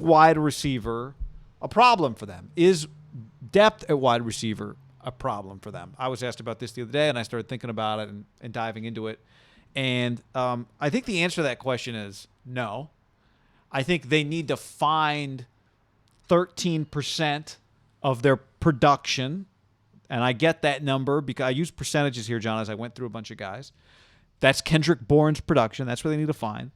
wide receiver a problem for them? Is depth at wide receiver a problem for them? I was asked about this the other day, and I started thinking about it and diving into it. And I think the answer to that question is no. I think they need to find 13% of their production, and I get that number because I use percentages here, John, as I went through a bunch of guys. That's Kendrick Bourne's production. That's what they need to find.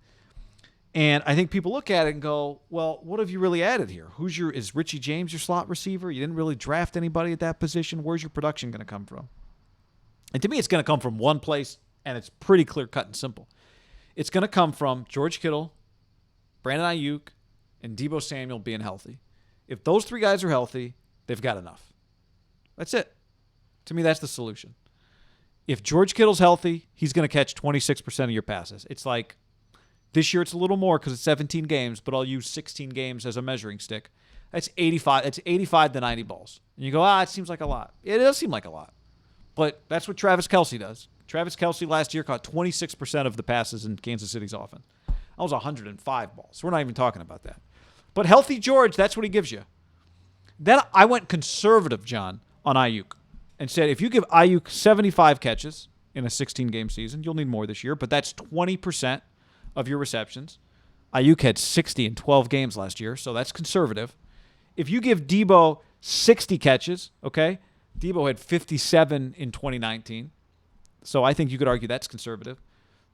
And I think people look at it and go, well, what have you really added here? Is Richie James your slot receiver? You didn't really draft anybody at that position. Where's your production going to come from? And to me, it's going to come from one place, and it's pretty clear, cut, and simple. It's going to come from George Kittle, Brandon Ayuk, and Deebo Samuel being healthy. If those three guys are healthy, they've got enough. That's it. To me, that's the solution. If George Kittle's healthy, he's going to catch 26% of your passes. It's like this year it's a little more because it's 17 games, but I'll use 16 games as a measuring stick. That's 85. That's 85 to 90 balls. And you go, it seems like a lot. It does seem like a lot. But that's what Travis Kelce does. Travis Kelce last year caught 26% of the passes in Kansas City's offense. That was 105 balls. We're not even talking about that. But healthy George, that's what he gives you. Then I went conservative, John, on Ayuk and said if you give Ayuk 75 catches in a 16-game season, you'll need more this year, but that's 20% of your receptions. Ayuk had 60 in 12 games last year, so that's conservative. If you give Deebo 60 catches, okay, Deebo had 57 in 2019, so I think you could argue that's conservative.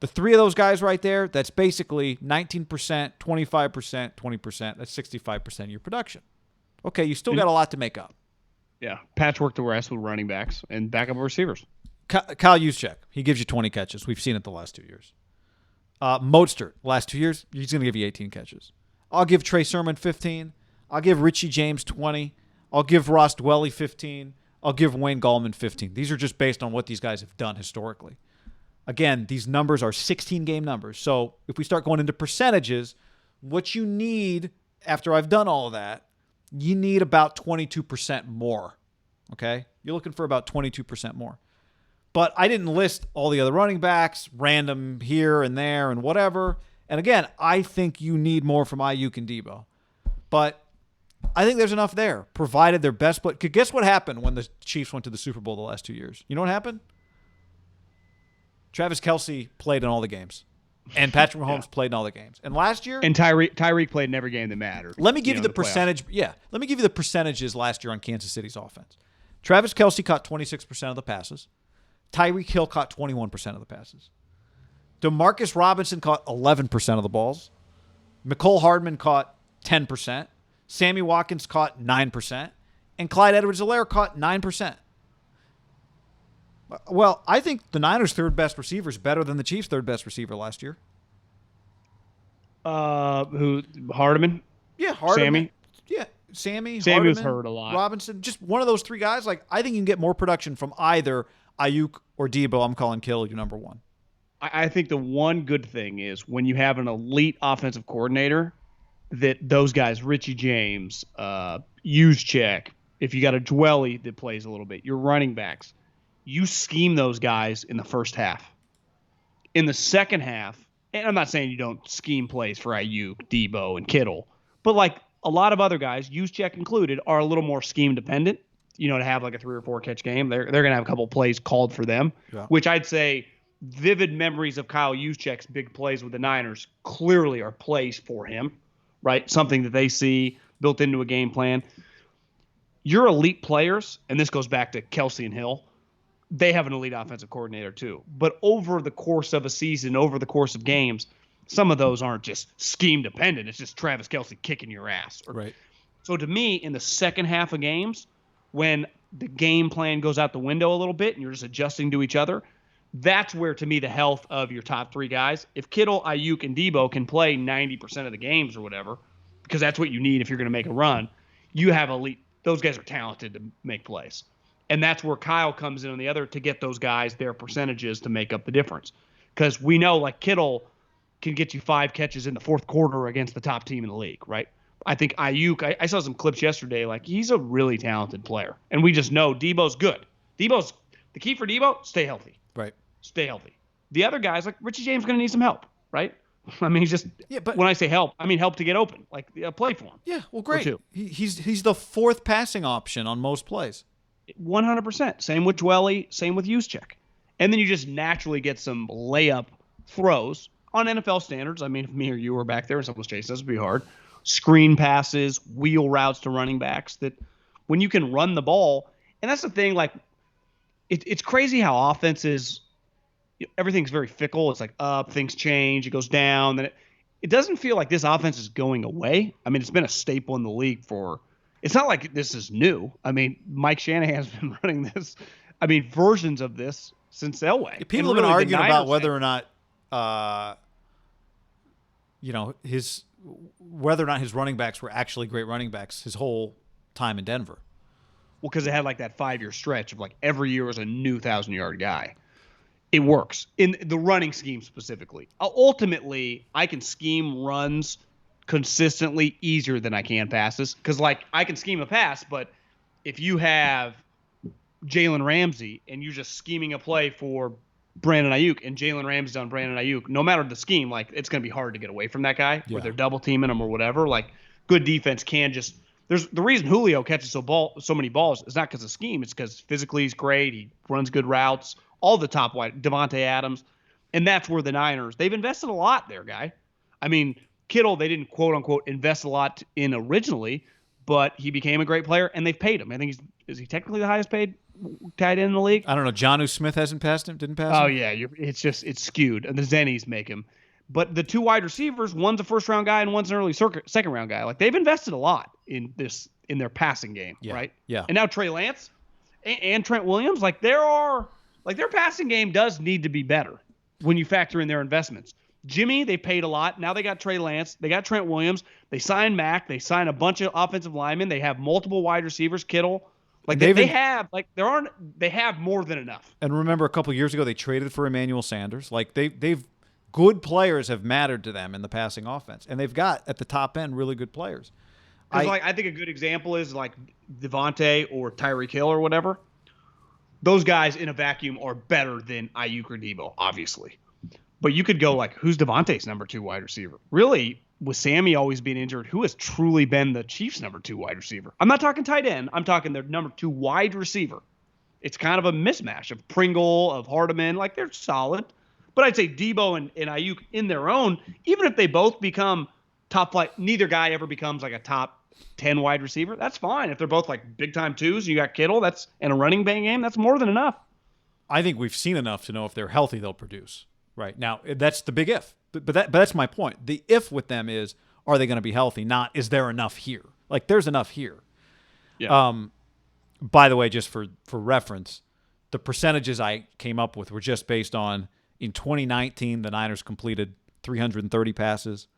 The three of those guys right there, that's basically 19%, 25%, 20%. That's 65% of your production. Okay, you still got a lot to make up. Yeah, patchwork the rest with running backs and backup receivers. Kyle Juszczyk, he gives you 20 catches. We've seen it the last 2 years. Mostert, last 2 years, he's going to give you 18 catches. I'll give Trey Sermon 15. I'll give Richie James 20. I'll give Ross Dwelley 15. I'll give Wayne Gallman 15. These are just based on what these guys have done historically. Again, these numbers are 16-game numbers. So if we start going into percentages, what you need after I've done all of that, you need about 22% more, okay? You're looking for about 22% more. But I didn't list all the other running backs, random here and there and whatever. And again, I think you need more from Ayuk and Deebo. But I think there's enough there, provided their best play. Guess what happened when the Chiefs went to the Super Bowl the last 2 years? You know what happened? Travis Kelce played in all the games. And Patrick Mahomes played in all the games. And last year... And Tyreek played in every game that mattered. Let me give you the percentage. Yeah. Let me give you the percentages last year on Kansas City's offense. Travis Kelce caught 26% of the passes. Tyreek Hill caught 21% of the passes. DeMarcus Robinson caught 11% of the balls. Mecole Hardman caught 10%. Sammy Watkins caught 9%. And Clyde Edwards-Helaire caught 9%. Well, I think the Niners' third best receiver is better than the Chiefs' third best receiver last year. Who? Hardman? Yeah, Hardman. Sammy? Yeah, Sammy was Hardman, hurt a lot. Robinson, just one of those three guys. Like, I think you can get more production from either Ayuk or Deebo. I'm calling Kittle your number one. I think the one good thing is when you have an elite offensive coordinator, that those guys, Richie James, Juszczyk, if you got a Dwelley that plays a little bit, your running backs, you scheme those guys in the first half. In the second half, and I'm not saying you don't scheme plays for Ayuk, Deebo, and Kittle, but like a lot of other guys, Juszczyk included, are a little more scheme dependent. You know, to have like a 3 or 4 catch game, they're going to have a couple plays called for them, which I'd say vivid memories of Kyle Juszczyk's big plays with the Niners clearly are plays for him, right? Something that they see built into a game plan. Your elite players, and this goes back to Kelce and Hill, they have an elite offensive coordinator too. But over the course of a season, over the course of games, some of those aren't just scheme dependent. It's just Travis Kelce kicking your ass. Right. So to me, in the second half of games, when the game plan goes out the window a little bit and you're just adjusting to each other, that's where, to me, the health of your top three guys. If Kittle, Ayuk, and Deebo can play 90% of the games or whatever, because that's what you need if you're going to make a run, you have elite. Those guys are talented to make plays. And that's where Kyle comes in on the other to get those guys their percentages to make up the difference. Because we know, like, Kittle can get you 5 catches in the fourth quarter against the top team in the league, right? I think Ayuk, I saw some clips yesterday, like, he's a really talented player. And we just know Deebo's good. The key for Deebo, stay healthy. Right. Stay healthy. The other guys, like Richie James, going to need some help, right? I mean, he's just but when I say help, I mean help to get open, like play for him. Yeah, well, great. two. He's the fourth passing option on most plays. 100%. Same with Dwelly, same with Juszczyk. And then you just naturally get some layup throws on NFL standards. I mean, if me or you were back there and someone was chasing us, it would be hard. Screen passes, wheel routes to running backs that when you can run the ball. And that's the thing, like, it's crazy how offenses, everything's very fickle. It's like up, things change, it goes down. Then it doesn't feel like this offense is going away. I mean, it's been a staple in the league for – it's not like this is new. I mean, Mike Shanahan's been running this, versions of this since Elway. People have been arguing about whether or not, whether or not his running backs were actually great running backs his whole time in Denver. Well, because it had like that 5-year stretch of like every year was a new 1,000-yard guy. It works in the running scheme specifically. Ultimately, I can scheme runs consistently easier than I can passes because, like, I can scheme a pass, but if you have Jalen Ramsey and you're just scheming a play for Brandon Ayuk and Jalen Ramsey's on Brandon Ayuk, no matter the scheme, like, it's going to be hard to get away from that guy where they're double teaming him or whatever. Like, good defense can just – there's the reason Julio catches so many balls is not because of scheme. It's because physically he's great. He runs good routes. All the top wide, Devontae Adams. And that's where the Niners, they've invested a lot there, guy. I mean, Kittle, they didn't quote unquote invest a lot in originally, but he became a great player and they've paid him. I think is he technically the highest paid tight end in the league? I don't know. Jonnu Smith hasn't passed him, didn't pass him? Oh, yeah. It's skewed. And the Zennies make him. But the two wide receivers, one's a first-round guy and one's an early second-round guy. Like, they've invested a lot in their passing game, right? Yeah. And now Trey Lance and Trent Williams, like, their passing game does need to be better when you factor in their investments. Jimmy, they paid a lot. Now they got Trey Lance. They got Trent Williams. They signed Mack. They signed a bunch of offensive linemen. They have multiple wide receivers, Kittle. Like, they have more than enough. And remember, a couple of years ago, they traded for Emmanuel Sanders. Like, they've good players have mattered to them in the passing offense, and they've got at the top end really good players. I think a good example is like Devontae or Tyreek Hill or whatever. Those guys in a vacuum are better than Ayuk or Debo, obviously. But you could go like, who's Devontae's number 2 wide receiver? Really, with Sammy always being injured, who has truly been the Chiefs' number 2 wide receiver? I'm not talking tight end. I'm talking their number 2 wide receiver. It's kind of a mismatch of Pringle, of Hardeman. Like, they're solid. But I'd say Debo and Ayuk in their own, even if they both become top flight, neither guy ever becomes like a top 10 wide receiver. That's fine. If they're both like big time twos, you got Kittle, and a running back game, that's more than enough. I think we've seen enough to know if they're healthy, they'll produce. Right now, that's the big if. But that's my point. The if with them is, are they going to be healthy? Not, is there enough here? Like, there's enough here. Yeah. By the way, just for reference, the percentages I came up with were just based on, in 2019, the Niners completed 330 passes.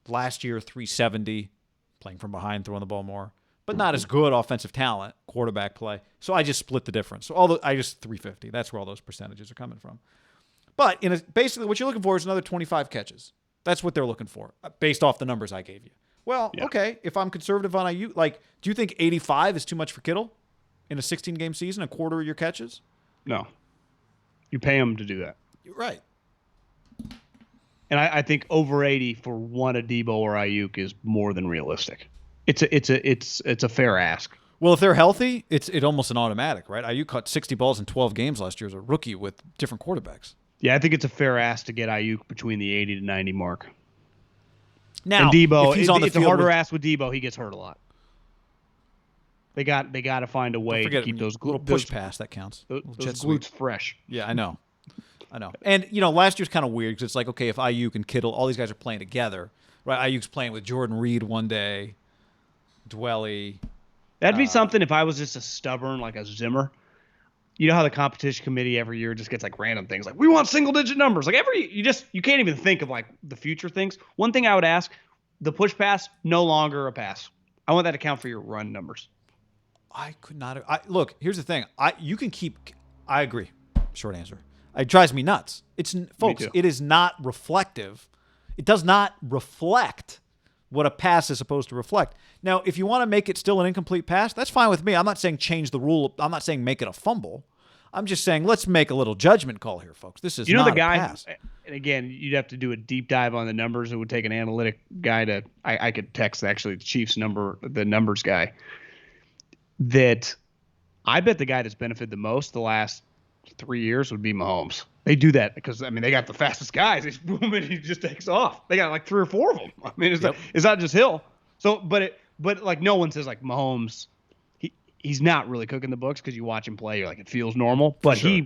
Last year, 370, playing from behind, throwing the ball more. But not as good offensive talent, quarterback play. So I just split the difference. So I just 350. That's where all those percentages are coming from. But basically what you're looking for is another 25 catches. That's what they're looking for, based off the numbers I gave you. Well, okay, if I'm conservative on Ayuk, like, do you think 85 is too much for Kittle in a 16-game season, a quarter of your catches? No. You pay him to do that. You're right. And I think over 80 for one of Debo or Ayuk is more than realistic. It's a fair ask. Well, if they're healthy, it's almost an automatic, right? Ayuk caught 60 balls in 12 games last year as a rookie with different quarterbacks. Yeah, I think it's a fair ask to get Ayuk between the 80 to 90 mark. Now, and Debo, if he's on the it's a field harder ask with Debo. He gets hurt a lot. They got to find a way to keep those little push pass that counts. Those glutes fresh. Yeah, I know. And last year's kind of weird because it's like, okay, if Ayuk and Kittle, all these guys are playing together, right? Ayuk's playing with Jordan Reed one day, Dwelly. That'd be something if I was just a stubborn, like a Zimmer. You know how the competition committee every year just gets like random things like, we want single-digit numbers. Like you can't even think of like the future things. One thing I would ask, the push pass, no longer a pass. I want that to count for your run numbers. I could not. Look, here's the thing. You can keep. I agree. Short answer. It drives me nuts. Folks, it is not reflective. It does not reflect what a pass is supposed to reflect. Now, if you want to make it still an incomplete pass, that's fine with me. I'm not saying change the rule. I'm not saying make it a fumble. I'm just saying, let's make a little judgment call here, folks. This is You know not the guy, a pass. and again, you'd have to do a deep dive on the numbers. It would take an analytic guy to. I could text actually the Chiefs the numbers guy. That I bet the guy that's benefited the most the last 3 years would be Mahomes. They do that because they got the fastest guys. They boom and he just takes off. They got like 3 or 4 of them. I mean, it's not just Hill. So, but like no one says like Mahomes. He's not really cooking the books because you watch him play. You're like, it feels normal. But sure.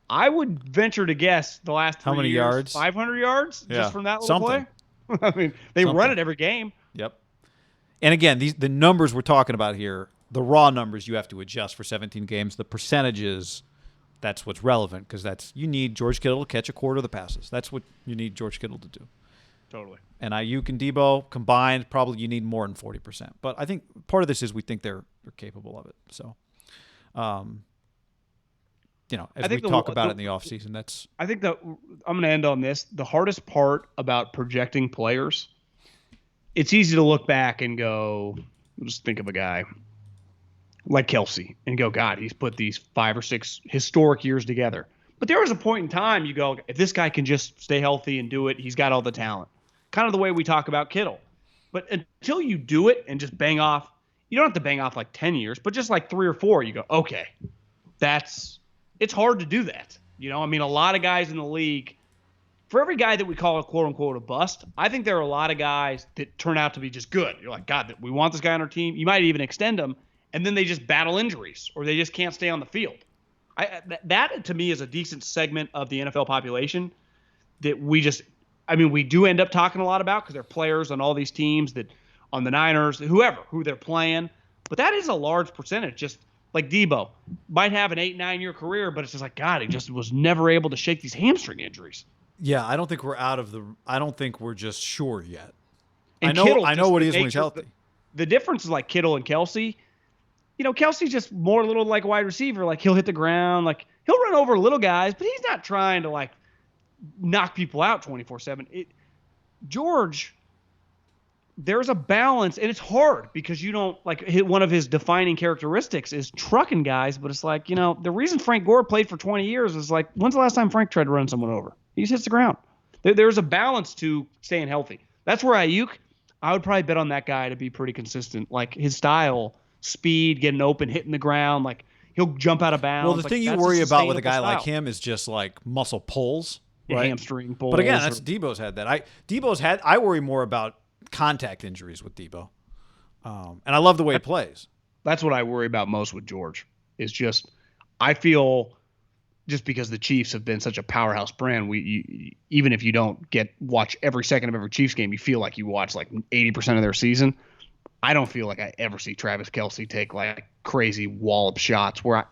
I would venture to guess the last 3 How many years, yards? 500 yards just from that little Something. play. I mean, they run it every game. Yep. And again, the numbers we're talking about here, the raw numbers you have to adjust for 17 games. The percentages, that's what's relevant because you need George Kittle to catch a quarter of the passes. That's what you need George Kittle to do. Totally. And Ayuk and Debo combined, probably you need more than 40%. But I think part of this is we think they're capable of it. So, as we talk about it in the offseason, that's. I think that I'm going to end on this. The hardest part about projecting players, it's easy to look back and go, just think of a guy like Kelsey and go, God, he's put these 5 or 6 historic years together. But there was a point in time you go, if this guy can just stay healthy and do it, he's got all the talent. Kind of the way we talk about Kittle. But until you do it and just bang off, you don't have to bang off like 10 years, but just like 3 or 4, you go, okay, it's hard to do that. A lot of guys in the league, for every guy that we call a quote unquote a bust, I think there are a lot of guys that turn out to be just good. You're like, God, we want this guy on our team. You might even extend them, and then they just battle injuries or they just can't stay on the field. That to me is a decent segment of the NFL population that we do end up talking a lot about because they're players on all these teams that on the Niners, who they're playing. But that is a large percentage. Just like Debo might have an 8-9 year career, but it's just like, God, he just was never able to shake these hamstring injuries. Yeah, I don't think I don't think we're just sure yet. And I know what he is when he's healthy. The difference is like Kittle and Kelsey. Kelsey's just more a little like a wide receiver. Like he'll hit the ground, like he'll run over little guys, but he's not trying to like knock people out 24/7. George, there's a balance, and it's hard because you don't like one of his defining characteristics is trucking guys, but it's like, the reason Frank Gore played for 20 years is like, when's the last time Frank tried to run someone over? He just hits the ground. There's a balance to staying healthy. That's where I would probably bet on that guy to be pretty consistent. Like his style, speed, getting open, hitting the ground, like he'll jump out of bounds. Well, the thing you worry about with a guy like him is just like muscle pulls. Right? Hamstring pulls. But again, that's Debo's had that. I worry more about contact injuries with Debo. And I love the way he plays. That's what I worry about most with George is just, I feel just because the Chiefs have been such a powerhouse brand, even if you don't watch every second of every Chiefs game, you feel like you watch like 80% of their season. I don't feel like I ever see Travis Kelce take like crazy wallop shots where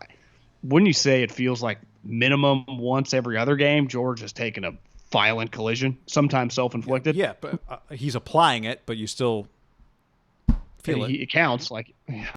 wouldn't you say it feels like minimum once every other game, George has taken a violent collision, sometimes self-inflicted. Yeah, but he's applying it, but you still feel it. It counts. Like,